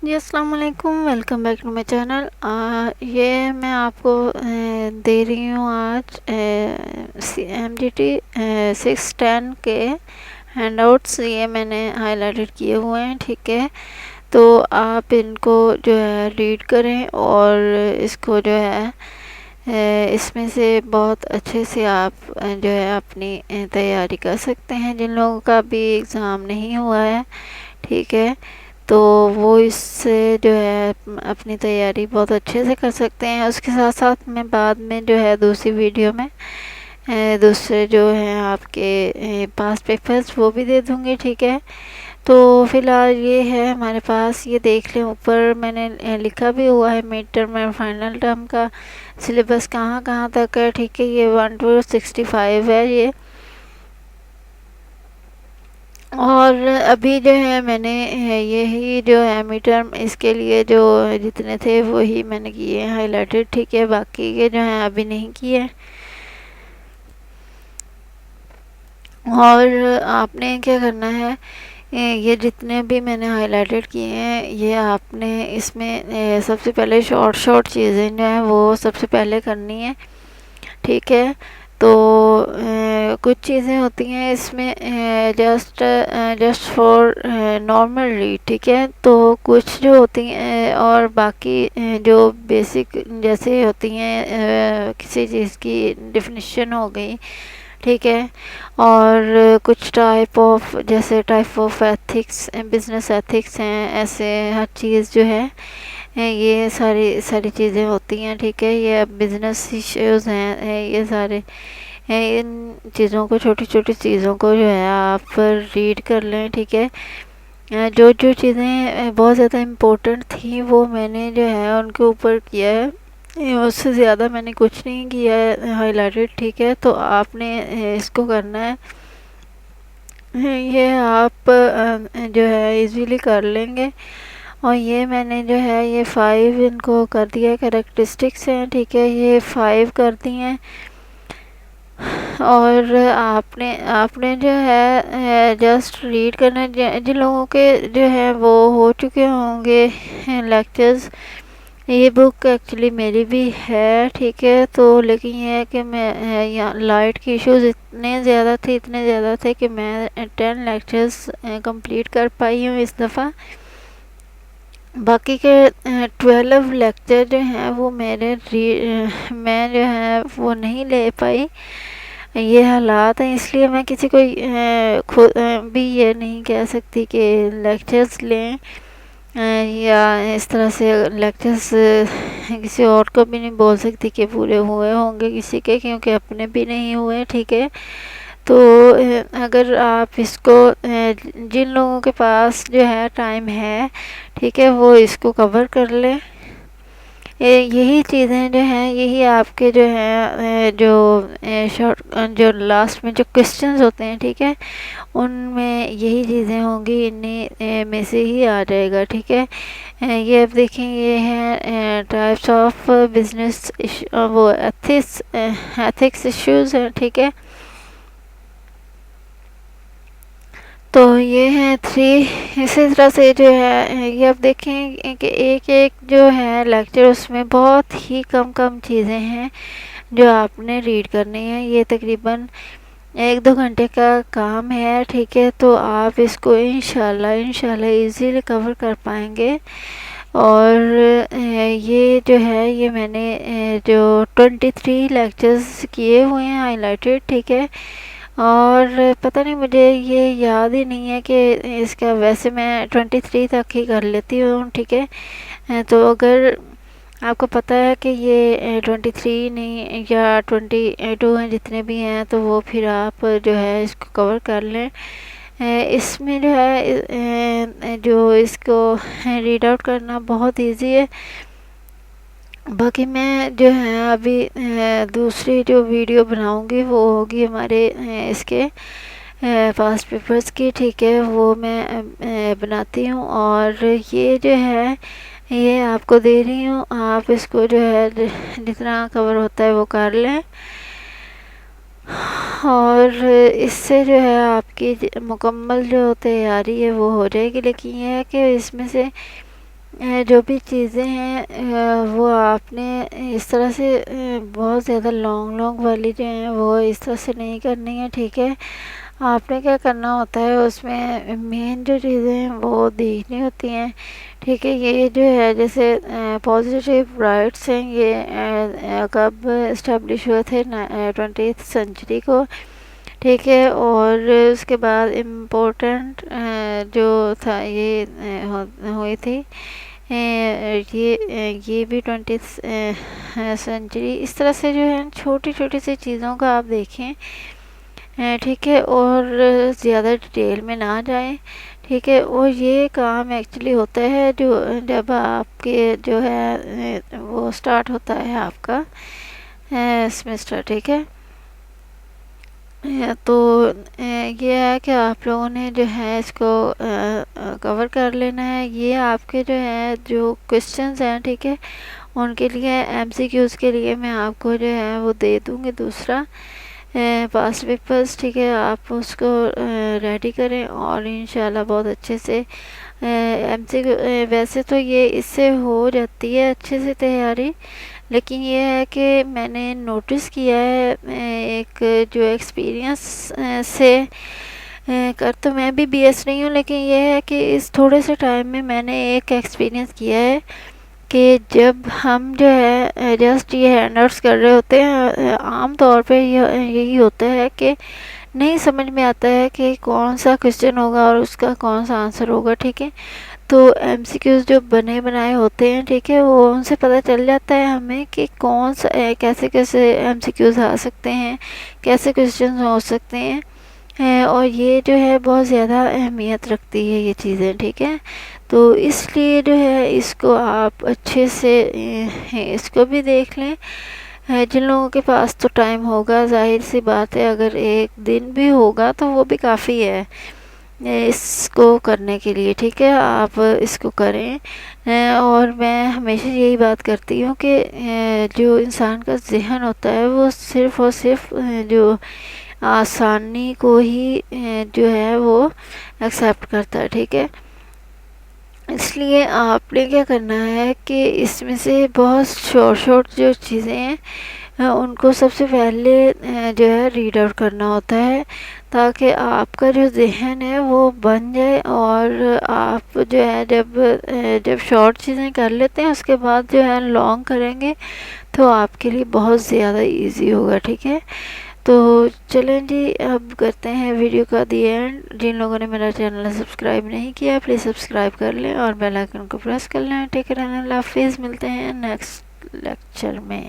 جی السلام علیکم، welcome back to my channel. یہ میں آپ کو دے رہی ہوں آج MGT 610 کے ہینڈ آؤٹس۔ یہ میں نے ہائی لائٹڈ کیے ہوئے ہیں، ٹھیک ہے؟ تو آپ ان کو جو ہے ریڈ کریں اور اس کو جو ہے اس میں سے بہت اچھے سے آپ جو ہے اپنی تیاری کر سکتے ہیں۔ جن لوگوں کا بھی ایگزام نہیں ہوا ہے، ٹھیک ہے، تو وہ اس سے جو ہے اپنی تیاری بہت اچھے سے کر سکتے ہیں۔ اس کے ساتھ ساتھ میں بعد میں جو ہے دوسری ویڈیو میں دوسرے جو ہیں آپ کے پاس پیپرز وہ بھی دے دوں گی، ٹھیک ہے؟ تو فی الحال یہ ہے ہمارے پاس، یہ دیکھ لیں، اوپر میں نے لکھا بھی ہوا ہے مڈ ٹرم اور فائنل ٹرم کا سلیبس کہاں کہاں تک ہے، ٹھیک ہے؟ یہ 1 to 65 ہے یہ۔ اور ابھی جو ہے میں نے یہی جو ہے مڈ ٹرم اس کے لیے جو جتنے تھے وہی میں نے کیے ہیں ہائی لائٹڈ، ٹھیک ہے؟ باقی کے جو ہیں ابھی نہیں کیے۔ اور آپ نے کیا کرنا ہے، یہ جتنے بھی میں نے ہائی لائٹڈ کیے ہیں یہ آپ نے اس میں سب سے پہلے شارٹ چیزیں جو ہیں وہ سب سے پہلے کرنی ہے، ٹھیک ہے؟ تو کچھ چیزیں ہوتی ہیں اس میں جسٹ فار نارمل ریڈ، ٹھیک ہے؟ تو کچھ جو ہوتی ہیں اور باقی جو بیسک جیسے ہوتی ہیں کسی چیز کی ڈیفینیشن ہو گئی، ٹھیک ہے؟ اور کچھ جیسے type of ethics, business ethics ہیں، ایسے ہر چیز جو ہے یہ ساری چیزیں ہوتی ہیں، ٹھیک ہے؟ یہ بزنس ایشوز ہیں، یہ سارے ان چیزوں کو، چھوٹی چھوٹی چیزوں کو جو ہے آپ ریڈ کر لیں، ٹھیک ہے؟ جو چیزیں بہت زیادہ امپورٹنٹ تھیں وہ میں نے جو ہے ان کے اوپر کیا ہے، اس سے زیادہ میں نے کچھ نہیں کیا ہے ہائی لائٹڈ، ٹھیک ہے؟ تو آپ نے اس کو کرنا ہے، یہ آپ جو ہے ایزیلی کر لیں گے۔ اور یہ میں نے جو ہے یہ 5 ان کو کر دیا، کریکٹرسٹکس ہیں، ٹھیک ہے؟ یہ 5 کر دی ہیں۔ اور آپ نے جو ہے جسٹ ریڈ کرنا ہے۔ جن لوگوں کے جو ہے وہ ہو چکے ہوں گے لیکچرز، یہ بک ایکچولی میری بھی ہے، ٹھیک ہے؟ تو لیکن یہ ہے کہ میں لائٹ کی ایشوز اتنے زیادہ تھے کہ میں 10 لیکچرز کمپلیٹ کر پائی ہوں اس دفعہ۔ باقی کے 12 لیکچر جو ہیں وہ میں جو ہے وہ نہیں لے پائی۔ یہ حالات ہیں، اس لیے میں کسی کو بھی یہ نہیں کہہ سکتی کہ لیکچرز لیں، یا اس طرح سے لیکچرز کسی اور کو بھی نہیں بول سکتی کہ پورے ہوئے ہوں گے کسی کے، کیونکہ اپنے بھی نہیں ہوئے، ٹھیک ہے؟ تو اگر آپ اس کو جن لوگوں کے پاس جو ہے ٹائم ہے، ٹھیک ہے، وہ اس کو کور کر لیں۔ یہی چیزیں جو ہیں، یہی آپ کے جو ہیں جو لاسٹ میں جو کوسچنز ہوتے ہیں، ٹھیک ہے، ان میں یہی چیزیں ہوں گی، انہیں میں سے ہی آ جائے گا، ٹھیک ہے؟ یہ اب دیکھیں، یہ ہے ٹائپس آف بزنس، وہ ایتھکس ایشوز ہیں، ٹھیک ہے؟ تو یہ ہے 3۔ اسی طرح سے جو ہے یہ اب دیکھیں کہ ایک جو ہے لیکچر اس میں بہت ہی کم چیزیں ہیں جو آپ نے ریڈ کرنی ہے۔ یہ تقریباً 1-2 گھنٹے کا کام ہے، ٹھیک ہے؟ تو آپ اس کو انشاءاللہ ایزیلی کور کر پائیں گے۔ اور یہ جو ہے یہ میں نے جو 23 لیکچرز کیے ہوئے ہیں ہائی لائٹڈ، ٹھیک ہے؟ اور پتہ نہیں، مجھے یہ یاد ہی نہیں ہے کہ اس کا، ویسے میں 23 تک ہی کر لیتی ہوں، ٹھیک ہے؟ تو اگر آپ کو پتہ ہے کہ یہ 23 نہیں یا 22 ہیں، جتنے بھی ہیں، تو وہ پھر آپ جو ہے اس کو کور کر لیں۔ اس میں جو ہے جو اس کو ریڈ آؤٹ کرنا بہت ایزی ہے۔ باقی میں جو ہے ابھی دوسری جو ویڈیو بناؤں گی وہ ہوگی ہمارے اس کے پاس پیپرز کی، ٹھیک ہے؟ وہ میں بناتی ہوں، اور یہ جو ہے یہ آپ کو دے رہی ہوں، آپ اس کو جو ہے جتنا کور ہوتا ہے وہ کر لیں۔ اور اس سے جو ہے آپ کی مکمل جو تیاری ہے وہ ہو جائے گی۔ لیکن یہ ہے کہ اس میں سے جو بھی چیزیں ہیں وہ آپ نے اس طرح سے بہت زیادہ لانگ والی جو ہیں وہ اس طرح سے نہیں کرنی ہے، ٹھیک ہے۔ آپ نے کیا کرنا ہوتا ہے، اس میں مین جو چیزیں ہیں وہ دیکھنی ہوتی ہیں، ٹھیک ہے۔ یہ جو ہے جیسے پازیٹیو رائٹس ہیں، یہ کب اسٹیبلش ہوئے تھے 20th سینچری کو، ٹھیک ہے۔ اور اس کے بعد امپورٹنٹ جو تھا یہ ہوئی تھی یہ بھی 20th سینچری۔ اس طرح سے جو ہے چھوٹی چھوٹی سی چیزوں کا آپ دیکھیں، ٹھیک ہے، اور زیادہ ڈیٹیل میں نہ جائیں، ٹھیک ہے۔ اور یہ کام ایکچولی ہوتا ہے جب آپ کے جو ہے وہ سٹارٹ ہوتا ہے آپ کا سیمسٹر، ٹھیک ہے۔ تو یہ ہے کہ آپ لوگوں نے جو ہے اس کو کور کر لینا ہے۔ یہ آپ کے جو ہے جو کوسچنز ہیں، ٹھیک ہے، ان کے لیے MCQs کے لیے میں آپ کو جو ہے وہ دے دوں گی دوسرا پاسٹ پیپرز، ٹھیک ہے۔ آپ اس کو ریڈی کریں اور انشاءاللہ بہت اچھے سے MCQ ویسے تو یہ اس سے ہو جاتی ہے اچھے سے تیاری، لیکن یہ ہے کہ میں نے نوٹس کیا ہے ایک جو ایکسپیرینس سے کر تو میں بھی BS نہیں ہوں، لیکن یہ ہے کہ اس تھوڑے سے ٹائم میں میں نے ایک ایکسپیرینس کیا ہے کہ جب ہم جو ہے جسٹ یہ ہینڈ آؤٹس کر رہے ہوتے ہیں، عام طور پہ یہی ہوتا ہے کہ نہیں سمجھ میں آتا ہے کہ کون سا کوسچن ہوگا اور اس کا کون سا آنسر ہوگا، ٹھیک ہے۔ تو MCQs جو بنے بنائے ہوتے ہیں، ٹھیک ہے، وہ ان سے پتہ چل جاتا ہے ہمیں کہ کون سا کیسے کیسے MCQs آ سکتے ہیں، کیسے کوسچنز ہو سکتے ہیں، اور یہ جو ہے بہت زیادہ اہمیت رکھتی ہے یہ چیزیں، ٹھیک ہے۔ تو اس لیے جو ہے اس کو آپ اچھے سے اس کو بھی دیکھ لیں۔ جن لوگوں کے پاس تو ٹائم ہوگا، ظاہر سی بات ہے، اگر ایک دن بھی ہوگا تو وہ بھی کافی ہے اس کو کرنے کے لیے، ٹھیک ہے۔ آپ اس کو کریں، اور میں ہمیشہ یہی بات کرتی ہوں کہ جو انسان کا ذہن ہوتا ہے وہ صرف اور صرف جو آسانی کو ہی جو ہے وہ ایکسیپٹ کرتا ہے، ٹھیک ہے۔ اس لیے آپ نے کیا کرنا ہے کہ اس میں سے بہت شارٹ جو چیزیں ہیں ان کو سب سے پہلے جو ہے ریڈ آؤٹ کرنا ہوتا ہے، تاکہ آپ کا جو ذہن ہے وہ بن جائے، اور آپ جو ہے جب شارٹ چیزیں کر لیتے ہیں اس کے بعد جو ہے لانگ کریں گے تو آپ کے لیے بہت زیادہ ایزی ہوگا، ٹھیک ہے۔ تو چلیں جی، اب کرتے ہیں ویڈیو کا دی اینڈ۔ جن لوگوں نے میرا چینل سبسکرائب نہیں کیا پلیز سبسکرائب کر لیں اور بیل آئکن کو پریس کر لیں، ٹھیک ہے۔ اللہ حافظ، ملتے ہیں نیکسٹ لیکچر میں۔